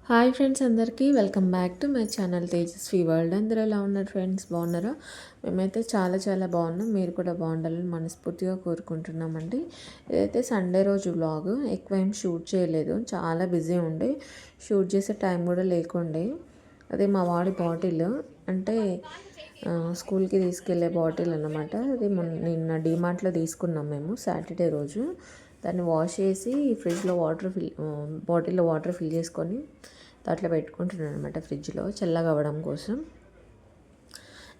Hi friends, అందరికీ welcome back to my channel Tejaswi world. అందరూ ఎలా ఉన్నారు ఫ్రెండ్స్? బాగున్నారా? మేమైతే చాలా చాలా బాగున్నాం. మీరు కూడా బాగుండాలని మనస్ఫూర్తిగా కోరుకుంటున్నామండి. ఇదైతే సండే రోజు వ్లాగ్. ఎక్కువ ఏం షూట్ చేయలేదు, చాలా బిజీ ఉండి షూట్ చేసే టైం కూడా లేకుండే. అదే మా వాడి బాటిల్, అంటే స్కూల్కి తీసుకెళ్ళే బాటిల్ అన్నమాట. అది నిన్న డీమార్ట్లో తీసుకున్నాం మేము సాటర్డే రోజు. దాన్ని వాష్ చేసి ఫ్రిడ్జ్లో బాటిల్లో వాటర్ ఫిల్ చేసుకొని దాంట్లో పెట్టుకుంటున్నాను అనమాట, ఫ్రిడ్జ్లో చల్లగా అవ్వడం కోసం.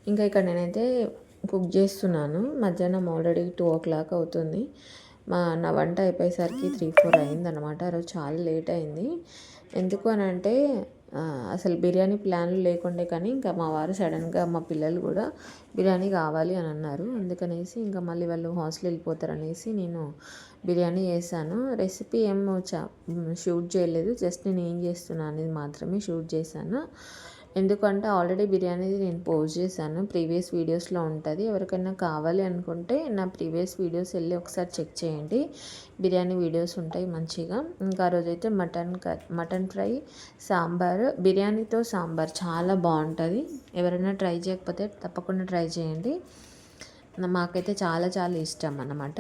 ఇంకా ఇక్కడ నేనైతే కుక్ చేస్తున్నాను. మధ్యాహ్నం ఆల్రెడీ 2 o'clock అవుతుంది. నా వంట అయిపోయేసరికి 3-4 అయిందనమాట. ఆ రోజు చాలా లేట్ అయింది. ఎందుకు అని అంటే అసలు బిర్యానీ ప్లాన్లు లేకుండే, కానీ ఇంకా మా వారు సడన్గా మా పిల్లలు కూడా బిర్యానీ కావాలి అని అన్నారు. అందుకనేసి ఇంకా మళ్ళీ వాళ్ళు హాస్టల్ వెళ్ళిపోతారనేసి నేను బిర్యానీ చేశాను. రెసిపీ ఏమో షూట్ చేయలేదు, జస్ట్ నేను ఏం చేస్తున్నాను అనేది మాత్రమే షూట్ చేశాను. ఎందుకంటే ఆల్రెడీ బిర్యానీ నేను పోస్ట్ చేశాను, ప్రీవియస్ వీడియోస్లో ఉంటుంది. ఎవరికైనా కావాలి అనుకుంటే నా ప్రీవియస్ వీడియోస్ వెళ్ళి ఒకసారి చెక్ చేయండి. బిర్యానీ వీడియోస్ ఉంటాయి మంచిగా. ఇంకా ఆ రోజైతే మటన్ ఫ్రై, సాంబార్, బిర్యానీతో సాంబార్ చాలా బాగుంటుంది. ఎవరైనా ట్రై చేయకపోతే తప్పకుండా ట్రై చేయండి. మాకైతే చాలా చాలా ఇష్టం అన్నమాట.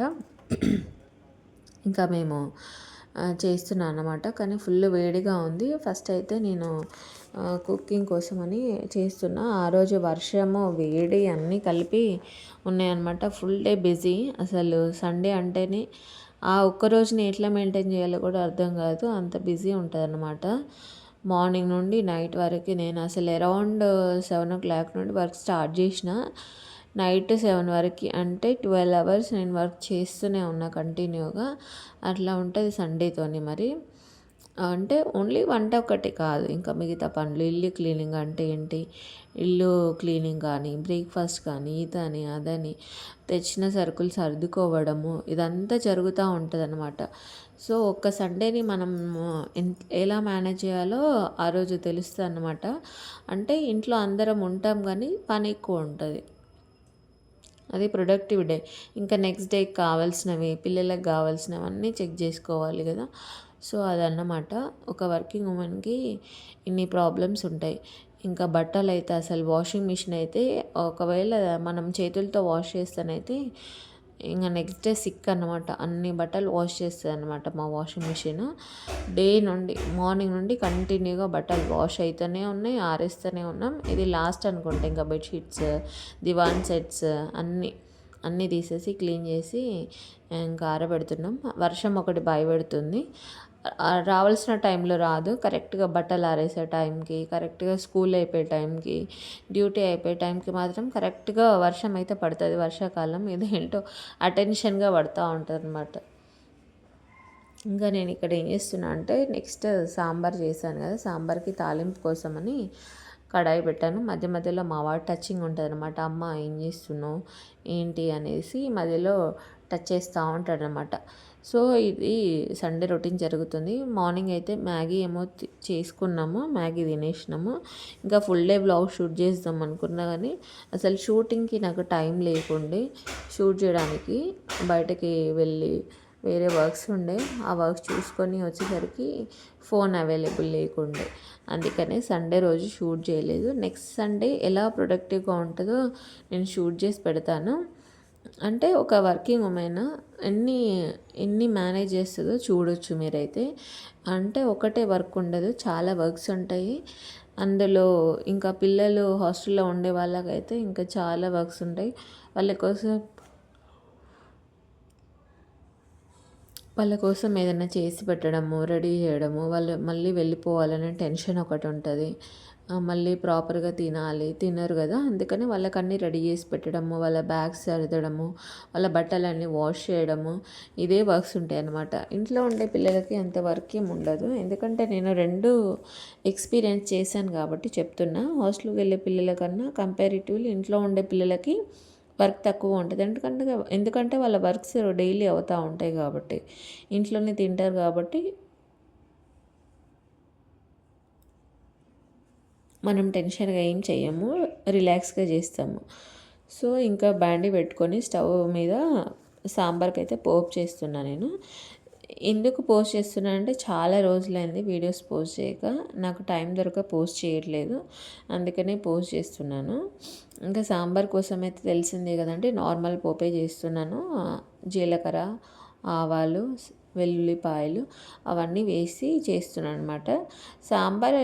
ఇంకా మేము చేస్తున్నాను అన్నమాట, కానీ ఫుల్ వేడిగా ఉంది. ఫస్ట్ అయితే నేను కుకింగ్ కోసమని చేస్తున్నా. ఆ రోజు వర్షము, వేడి అన్నీ కలిపి ఉన్నాయన్నమాట. Full day busy. అసలు సండే అంటేనే ఆ ఒక్కరోజుని ఎట్లా మెయింటైన్ చేయాలో కూడా అర్థం కాదు, అంత బిజీ ఉంటుంది అన్నమాట. మార్నింగ్ నుండి నైట్ వరకు నేను అసలు అరౌండ్ 7 o'clock నుండి వర్క్ స్టార్ట్ చేసిన. నైట్ 7 వరకు, అంటే 12 hours నేను వర్క్ చేస్తూనే ఉన్నా కంటిన్యూగా. అట్లా ఉంటుంది సండేతోని. మరి అంటే ఓన్లీ వంట ఒక్కటే కాదు, ఇంకా మిగతా పనులు, ఇల్లు క్లీనింగ్ అంటే ఏంటి, ఇల్లు క్లీనింగ్ కానీ, బ్రేక్ఫాస్ట్ కానీ, ఇదని అదని, తెచ్చిన సరుకులు సర్దుకోవడము, ఇదంతా జరుగుతూ ఉంటుంది అన్నమాట. సో ఒక్క సండేని మనం ఎలా మేనేజ్ చేయాలో ఆ రోజు తెలుస్తుంది అన్నమాట. అంటే ఇంట్లో అందరం ఉంటాం కానీ పని ఎక్కువ ఉంటుంది. అది ప్రొడక్టివ్ డే. ఇంకా నెక్స్ట్ డేకి కావాల్సినవి, పిల్లలకు కావాల్సినవి అన్నీ చెక్ చేసుకోవాలి కదా. సో అదన్నమాట, ఒక వర్కింగ్ ఉమెన్కి ఇన్ని ప్రాబ్లమ్స్ ఉంటాయి. ఇంకా బట్టలు అయితే అసలు వాషింగ్ మిషన్ అయితే ఒకవేళ మనం చేతులతో వాష్ చేస్తేనైతే ఇంకా నెక్స్ట్ డే సిక్ అనమాట. అన్ని బట్టలు వాష్ చేస్తుంది అనమాట మా వాషింగ్ మిషన్. డే నుండి, మార్నింగ్ నుండి కంటిన్యూగా బట్టలు వాష్ అవుతూనే ఉన్నాయి, ఆరేస్తూనే ఉన్నాం. ఇది లాస్ట్ అనుకుంటా. ఇంకా బెడ్షీట్స్, దివాన్ సెట్స్ అన్నీ తీసేసి క్లీన్ చేసి ఇంకా ఆరబెడుతున్నాం. వర్షం ఒకటి భయపెడుతుంది. రావాల్సిన టైంలో రాదు. కరెక్ట్గా బట్టలు ఆరేసే టైంకి, కరెక్ట్గా స్కూల్ అయిపోయే టైంకి, డ్యూటీ అయిపోయే టైంకి మాత్రం కరెక్ట్గా వర్షం అయితే పడుతుంది. వర్షాకాలం ఇదేంటో అటెన్షన్గా పడుతూ ఉంటుంది అనమాట. ఇంకా నేను ఇక్కడ ఏం చేస్తున్నా అంటే, నెక్స్ట్ సాంబార్ చేశాను కదా, సాంబార్కి తాలింపు కోసమని కడాయి పెట్టాను. మధ్య మధ్యలో మా వాడు టచింగ్ ఉంటుంది అనమాట. అమ్మ ఏం చేస్తున్నావు ఏంటి అనేసి మధ్యలో టచ్ చేస్తూ ఉంటాడు అనమాట. సో ఇది సండే రొటీన్ జరుగుతుంది. మార్నింగ్ అయితే మ్యాగీ ఏమో చేసుకున్నాము, మ్యాగీ తినేసినాము. ఇంకా ఫుల్ డే బ్లాగ్ షూట్ చేద్దాం అనుకున్నా, కానీ అసలు షూటింగ్కి నాకు టైం లేకుండే. షూట్ చేయడానికి బయటకి వెళ్ళి వేరే వర్క్స్ ఉండే, ఆ వర్క్స్ చూసుకొని వచ్చేసరికి ఫోన్ అవైలబుల్ లేకుండే. అందుకనే సండే రోజు షూట్ చేయలేదు. నెక్స్ట్ సండే ఎలా ప్రొడక్టివ్గా ఉంటుందో నేను షూట్ చేసి పెడతాను. అంటే ఒక వర్కింగ్ ఉమెన్ ఎన్ని ఎన్ని మేనేజ్ చేస్తుందో చూడొచ్చు మీరైతే. అంటే ఒకటే వర్క్ ఉండదు, చాలా వర్క్స్ ఉంటాయి అందులో. ఇంకా పిల్లలు హాస్టల్లో ఉండే వాళ్ళకైతే ఇంకా చాలా వర్క్స్ ఉంటాయి. వాళ్ళ కోసం ఏదైనా చేసి పెట్టడము, రెడీ చేయడము, వాళ్ళు మళ్ళీ వెళ్ళిపోవాలనే టెన్షన్ ఒకటి ఉంటుంది. మళ్ళీ ప్రాపర్గా తినరు కదా. అందుకని వాళ్ళకి అన్నీ రెడీ చేసి పెట్టడము, వాళ్ళ బ్యాగ్స్ సర్దడము, వాళ్ళ బట్టలన్నీ వాష్ చేయడము, ఇదే వర్క్స్ ఉంటాయి అన్నమాట. ఇంట్లో ఉండే పిల్లలకి అంత వర్క్ ఏమి ఉండదు. ఎందుకంటే నేను 2 ఎక్స్పీరియన్స్ చేశాను కాబట్టి చెప్తున్నా. హాస్టల్కి వెళ్ళే పిల్లల కన్నా కంపారిటివ్లీ ఇంట్లో ఉండే పిల్లలకి వర్క్ తక్కువ ఉంటుంది. ఎందుకంటే వాళ్ళ వర్క్స్ డైలీ అవుతూ ఉంటాయి కాబట్టి, ఇంట్లోనే తింటారు కాబట్టి మనం టెన్షన్గా ఏం చేయము, రిలాక్స్గా చేస్తాము. సో ఇంకా బాండీ పెట్టుకొని స్టవ్ మీద సాంబార్కి అయితే పోపు చేస్తున్నా నేను. ఎందుకు పోస్ట్ చేస్తున్నా అంటే చాలా రోజులైంది వీడియోస్ పోస్ట్ చేయక. నాకు టైం దొరక పోస్ట్ చేయట్లేదు. అందుకనే పోస్ట్ చేస్తున్నాను. ఇంకా సాంబార్ కోసం అయితే తెలిసిందే కదండి, నార్మల్ పోపే చేస్తున్నాను. జీలకర్ర, ఆవాలు, వెల్లుల్లిపాయలు అవన్నీ వేసి చేస్తున్నాను అనమాట. సాంబార్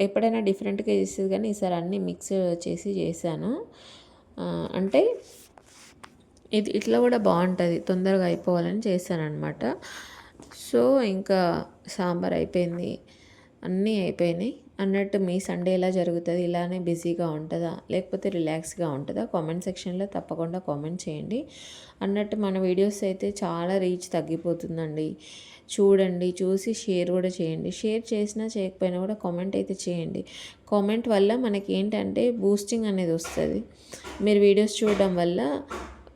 ఎప్పుడైనా డిఫరెంట్గా చేసేది కానీ ఈసారి అన్నీ మిక్స్ చేసి చేశాను. అంటే ఇది ఇట్లా కూడా బాగుంటుంది, తొందరగా అయిపోవాలని చేశాననమాట. సో ఇంకా సాంబార్ అయిపోయింది, అన్నీ అయిపోయినాయి. అన్నట్టు మీ సండే ఎలా జరుగుతుంది? ఇలానే బిజీగా ఉంటుందా లేకపోతే రిలాక్స్గా ఉంటుందా? కామెంట్ సెక్షన్లో తప్పకుండా కామెంట్ చేయండి. అన్నట్టు మన వీడియోస్ అయితే చాలా రీచ్ తగ్గిపోతుందండి. చూడండి, చూసి షేర్ కూడా చేయండి. షేర్ చేసినా చేయకపోయినా కూడా కామెంట్ అయితే చేయండి. కామెంట్ వల్ల మనకి ఏంటంటే బూస్టింగ్ అనేది వస్తుంది. మీరు వీడియోస్ చూడడం వల్ల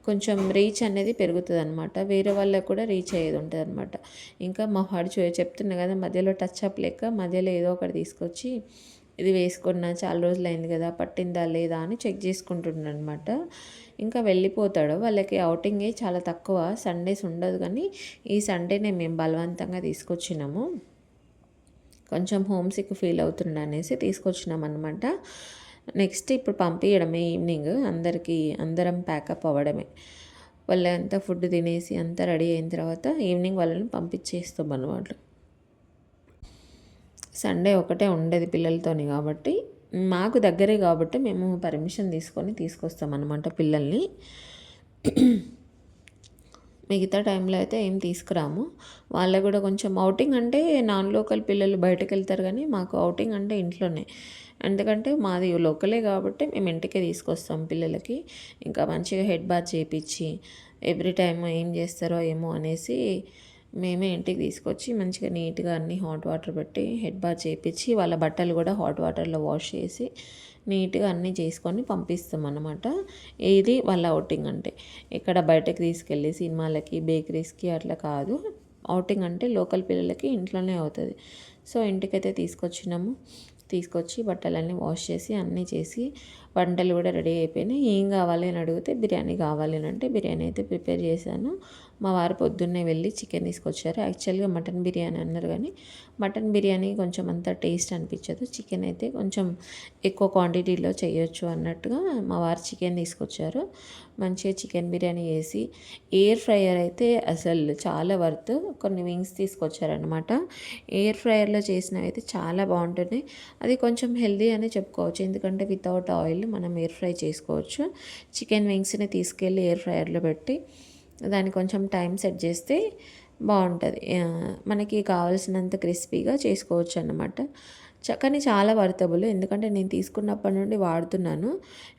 కొంచెం రీచ్ అనేది పెరుగుతుంది అనమాట. వేరే వాళ్ళకు కూడా రీచ్ అయ్యేది ఉంటుంది అనమాట. ఇంకా మా వాడు చెప్తున్నా కదా, మధ్యలో టచ్ అప్ లెక్క మధ్యలో ఏదో ఒకటి తీసుకొచ్చి ఇది వేసుకున్నా చాలా రోజులు అయింది కదా, పట్టిందా లేదా అని చెక్ చేసుకుంటున్నాను అనమాట. ఇంకా వెళ్ళిపోతాడు. వాళ్ళకి అవుటింగే చాలా తక్కువ, సండేస్ ఉండదు. కానీ ఈ సండేనే మేము బలవంతంగా తీసుకొచ్చినాము. కొంచెం హోమ్ సిక్ ఫీల్ అవుతుండ అనేసి తీసుకొచ్చినాం అనమాట. నెక్స్ట్ ఇప్పుడు పంపించడమే, ఈవినింగ్ అందరం ప్యాకప్ అవ్వడమే. వాళ్ళంతా ఫుడ్ తినేసి అంతా రెడీ అయిన తర్వాత ఈవినింగ్ వాళ్ళని పంపించేస్తాం అన్నమాట. సండే ఒకటే ఉండేది పిల్లలతోని కాబట్టి, మాకు దగ్గరే కాబట్టి మేము పర్మిషన్ తీసుకొస్తాం అన్నమాట పిల్లల్ని. మిగతా టైంలో అయితే ఏం తీసుకురాము. వాళ్ళకు కూడా కొంచెం అవుటింగ్ అంటే నాన్ లోకల్ పిల్లలు బయటకు వెళ్తారు, కానీ మాకు అవుటింగ్ అంటే ఇంట్లోనే. ఎందుకంటే మాది లోకలే కాబట్టి మేము ఇంటికే తీసుకొస్తాం పిల్లలకి. ఇంకా మంచిగా హెడ్ బాత్ చేయించి ఎవ్రీ టైం ఏం చేస్తారో ఏమో అనేసి మేమే ఇంటికి తీసుకొచ్చి మంచిగా నీట్గా అన్నీ హాట్ వాటర్ పెట్టి హెడ్ బాత్ చేయించి వాళ్ళ బట్టలు కూడా హాట్ వాటర్లో వాష్ చేసి నీట్గా అన్నీ చేసుకొని పంపిస్తాం అన్నమాట. ఇది వాళ్ళ అవుటింగ్ అంటే. ఇక్కడ బయటకు తీసుకెళ్ళి సినిమాలకి, బేకరీస్కి అట్లా కాదు. అవుటింగ్ అంటే లోకల్ పిల్లలకి ఇంట్లోనే అవుతుంది. సో ఇంటికైతే తీసుకొచ్చి బట్టలన్నీ వాష్ చేసి అన్నీ చేసి వంటలు కూడా రెడీ అయిపోయినాయి. ఏం కావాలి అని అడిగితే బిర్యానీ కావాలి అని అంటే బిర్యానీ అయితే ప్రిపేర్ చేశాను. మా వారు పొద్దున్నే వెళ్ళి చికెన్ తీసుకొచ్చారు. యాక్చువల్గా మటన్ బిర్యానీ అన్నారు, కానీ మటన్ బిర్యానీ కొంచెం అంత టేస్ట్ అనిపించదు. చికెన్ అయితే కొంచెం ఎక్కువ క్వాంటిటీలో చేయొచ్చు అన్నట్టుగా మా వారు చికెన్ తీసుకొచ్చారు. మంచిగా చికెన్ బిర్యానీ చేసి, ఎయిర్ ఫ్రైయర్ అయితే అసలు చాలా వర్త్. కొన్ని వింగ్స్ తీసుకొచ్చారనమాట. ఎయిర్ ఫ్రైయర్లో చేసినవి అయితే చాలా బాగుంటున్నాయి. అది కొంచెం హెల్దీ అని చెప్పుకోవచ్చు, ఎందుకంటే వితౌట్ ఆయిల్ మనం ఎయిర్ ఫ్రై చేసుకోవచ్చు. చికెన్ వింగ్స్ని తీసుకెళ్ళి ఎయిర్ ఫ్రైయర్లో పెట్టి దాన్ని కొంచెం టైం సెట్ చేస్తే బాగుంటుంది. మనకి కావాల్సినంత క్రిస్పీగా చేసుకోవచ్చు అన్నమాట. కానీ చాలా వర్తబుల్, ఎందుకంటే నేను తీసుకున్నప్పటి నుండి వాడుతున్నాను.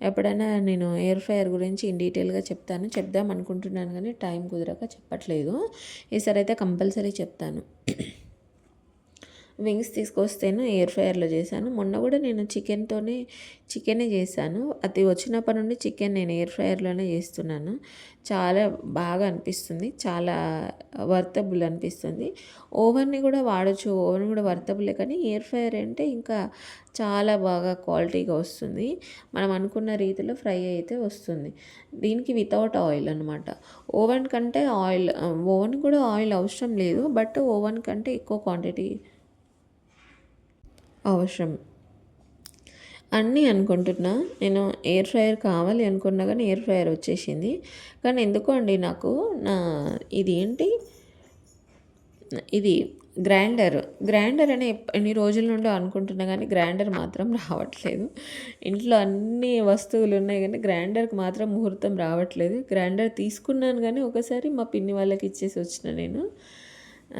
ఎప్పుడైనా నేను ఎయిర్ ఫ్రైయర్ గురించి ఇన్ డీటెయిల్గా చెప్దాం అనుకుంటున్నాను, కానీ టైం కుదరక చెప్పట్లేదు. ఈసారి అయితే కంపల్సరీ చెప్తాను. వింగ్స్ తీసుకొస్తేనే ఎయిర్ ఫ్రైయర్లో చేశాను. మొన్న కూడా నేను చికెనే చేశాను. అది వచ్చినప్పటి నుండి చికెన్ నేను ఎయిర్ ఫ్రైయర్లోనే చేస్తున్నాను. చాలా బాగా అనిపిస్తుంది, చాలా వర్తబుల్ అనిపిస్తుంది. ఓవెన్ని కూడా వాడచ్చు, ఓవెన్ కూడా వర్తబులే, కానీ ఎయిర్ ఫ్రైయర్ అంటే ఇంకా చాలా బాగా క్వాలిటీగా వస్తుంది. మనం అనుకున్న రీతిలో ఫ్రై అయితే వస్తుంది. దీనికి వితౌట్ ఆయిల్ అనమాట. ఓవెన్ కంటే ఓవెన్ కూడా ఆయిల్ అవసరం లేదు, బట్ ఓవెన్ కంటే ఎక్కువ క్వాంటిటీ అవసరం అన్నీ అనుకుంటున్నా. నేను ఎయిర్ ఫ్రైయర్ కావాలి అనుకున్నా, కానీ ఎయిర్ ఫ్రైయర్ వచ్చేసింది. కానీ ఎందుకో అండి నాకు ఇది గ్రైండర్ అని ఎన్ని రోజుల నుండో అనుకుంటున్నా, కానీ గ్రైండర్ మాత్రం రావట్లేదు. ఇంట్లో అన్ని వస్తువులు ఉన్నాయి, కానీ గ్రైండర్కి మాత్రం ముహూర్తం రావట్లేదు. గ్రైండర్ తీసుకున్నాను, కానీ ఒకసారి మా పిన్ని వాళ్ళకి ఇచ్చేసి వచ్చిన నేను.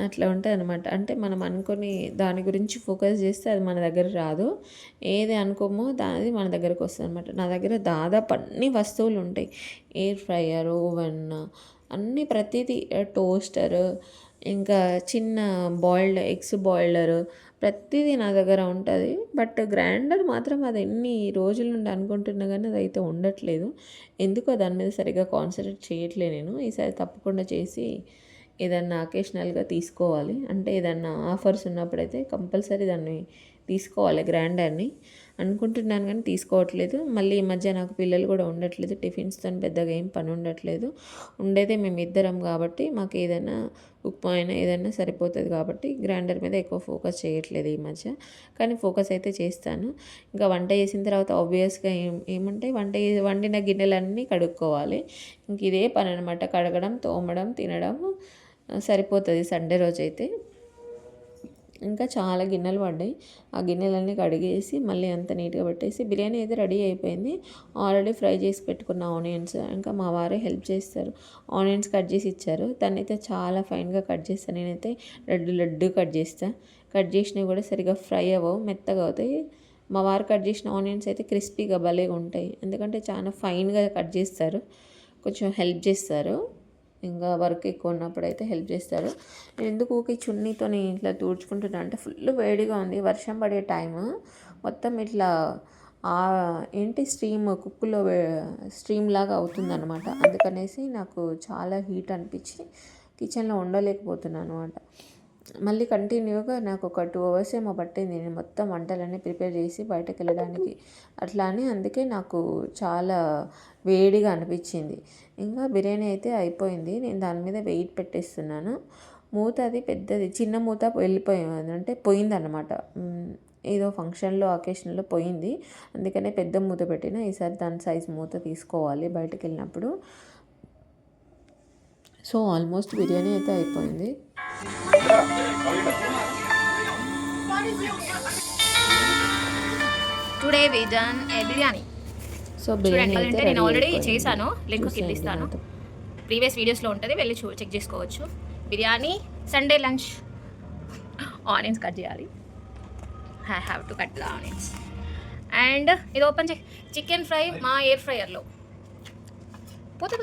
అట్లా ఉంటుంది అనమాట. అంటే మనం అనుకొని దాని గురించి ఫోకస్ చేస్తే అది మన దగ్గర రాదు. ఏది అనుకోమో అది మన దగ్గరకు వస్తుంది అనమాట. నా దగ్గర దాదాపు అన్ని వస్తువులు ఉంటాయి. ఎయిర్ ఫ్రైయర్, ఓవెన్, అన్నీ ప్రతిదీ, టోస్టర్, ఇంకా చిన్న ఎగ్స్ బాయిలర్, ప్రతిదీ నా దగ్గర ఉంటుంది. బట్ గ్రైండర్ మాత్రం అది ఎన్ని రోజుల నుండి అనుకుంటున్నా, కానీ అది అయితే ఉండట్లేదు. ఎందుకో దాని మీద సరిగ్గా కాన్సన్ట్రేట్ చేయట్లేదు నేను. ఈసారి తప్పకుండా చేసి ఏదన్నా అకేషనల్గా తీసుకోవాలి. అంటే ఏదన్నా ఆఫర్స్ ఉన్నప్పుడైతే కంపల్సరీ దాన్ని తీసుకోవాలి గ్రైండర్ని అనుకుంటున్నాను, కానీ తీసుకోవట్లేదు. మళ్ళీ ఈ మధ్య నాకు పిల్లలు కూడా ఉండట్లేదు, టిఫిన్స్తో పెద్దగా ఏం పని ఉండట్లేదు. ఉండేదే మేము ఇద్దరం కాబట్టి మాకు ఏదైనా ఉప్మా అయినా ఏదైనా సరిపోతుంది కాబట్టి గ్రైండర్ మీద ఎక్కువ ఫోకస్ చేయట్లేదు ఈ మధ్య. కానీ ఫోకస్ అయితే చేస్తాను. ఇంకా వంట చేసిన తర్వాత ఆబ్వియస్గా ఏమంటే వండిన గిన్నెలన్నీ కడుక్కోవాలి. ఇంక ఇదే పని అనమాట, కడగడం, తోమడం, తినడం సరిపోతుంది సండే రోజైతే. ఇంకా చాలా గిన్నెలు పడ్డాయి. ఆ గిన్నెలన్నీ కడిగేసి మళ్ళీ అంత నీట్గా పెట్టేసి బిర్యానీ అయితే రెడీ అయిపోయింది. ఆల్రెడీ ఫ్రై చేసి పెట్టుకున్న ఆనియన్స్, ఇంకా మా వారే హెల్ప్ చేస్తారు, ఆనియన్స్ కట్ చేసి ఇచ్చారు. తనైతే చాలా ఫైన్గా కట్ చేస్తాను, నేనైతే లడ్డు కట్ చేస్తాను. కట్ చేసినవి కూడా సరిగా ఫ్రై అవ్వవు, మెత్తగా అవుతాయి. మా వారు కట్ చేసిన ఆనియన్స్ అయితే క్రిస్పీగా భలేగా ఉంటాయి, ఎందుకంటే చాలా ఫైన్గా కట్ చేస్తారు, కొంచెం హెల్ప్ చేస్తారు. ఇంకా వర్క్ ఎక్కువ ఉన్నప్పుడు అయితే హెల్ప్ చేస్తారు. నేను ఎందుకు ఊకే చున్నీతో ఇట్లా తుడుచుకుంటున్నా అంటే ఫుల్ వేడిగా ఉంది, వర్షం పడే టైము, మొత్తం ఇట్లా స్ట్రీమ్ కుక్కులో స్ట్రీమ్ లాగా అవుతుందన్నమాట. అందుకనేసి నాకు చాలా హీట్ అనిపించి కిచెన్లో ఉండలేకపోతున్నాను అనమాట. మళ్ళీ కంటిన్యూగా నాకు ఒక 2 hours ఏమో పట్టింది నేను మొత్తం వంటలన్నీ ప్రిపేర్ చేసి బయటకు వెళ్ళడానికి. అట్లా అని అందుకే నాకు చాలా వేడిగా అనిపించింది. ఇంకా బిర్యానీ అయితే అయిపోయింది, నేను దాని మీద వెయిట్ పెట్టేస్తున్నాను. మూత అది పెద్దది, చిన్న మూత వెళ్ళిపోయింది అంటే పోయిందన్నమాట. ఏదో ఫంక్షన్లో అకేషన్లో పోయింది, అందుకనే పెద్ద మూత పెట్టిన. ఈసారి దాని సైజ్ మూత తీసుకోవాలి బయటకు వెళ్ళినప్పుడు. సో ఆల్మోస్ట్ బిర్యానీ అయితే అయిపోయింది. Today we done a biryani. So biryani అయితే నేను ఆల్రెడీ చేశాను, లింక్ కింద ఇస్తాను, ప్రీవియస్ వీడియోస్లో ఉంటుంది, వెళ్ళి చెక్ చేసుకోవచ్చు. Biryani Sunday lunch. Onions cut చేయాలి, I have to cut the onions. And ఇది ఓపెన్ చికెన్ ఫ్రై మా ఎయిర్ ఫ్రైయర్లో పోతే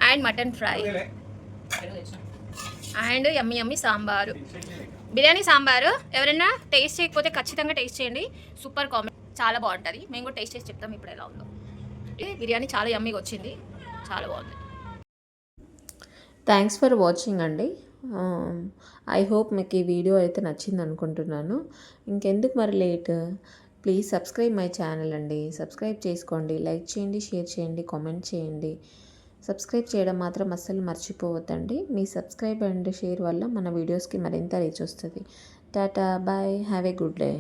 and mutton fry and yummy sambar, biryani sambar. ఎవరైనా టేస్ట్ చేయకపోతే ఖచ్చితంగా టేస్ట్ చేయండి, సూపర్ కామెంట్, చాలా బాగుంటుంది. మేము కూడా టేస్ట్ చేసి చెప్తాం ఇప్పుడు ఎలా ఉందో. ఇది బిర్యానీ చాలా యమ్మీగా వచ్చింది, చాలా బాగుంది. థ్యాంక్స్ ఫర్ వాచింగ్ అండి. ఐ హోప్ మీకు ఈ వీడియో అయితే నచ్చింది అనుకుంటున్నాను. ఇంకెందుకు మరి late, please subscribe my channel అండి. సబ్స్క్రైబ్ చేసుకోండి, లైక్ చేయండి, షేర్ చేయండి, కామెంట్ చేయండి. సబ్స్క్రైబ్ చేయడం మాత్రం అస్సలు మర్చిపోవద్దండి. మీ సబ్స్క్రైబ్ అండ్ షేర్ వల్ల మన వీడియోస్కి మరింత రీచ్ వస్తుంది. Tata, bye, have a good day.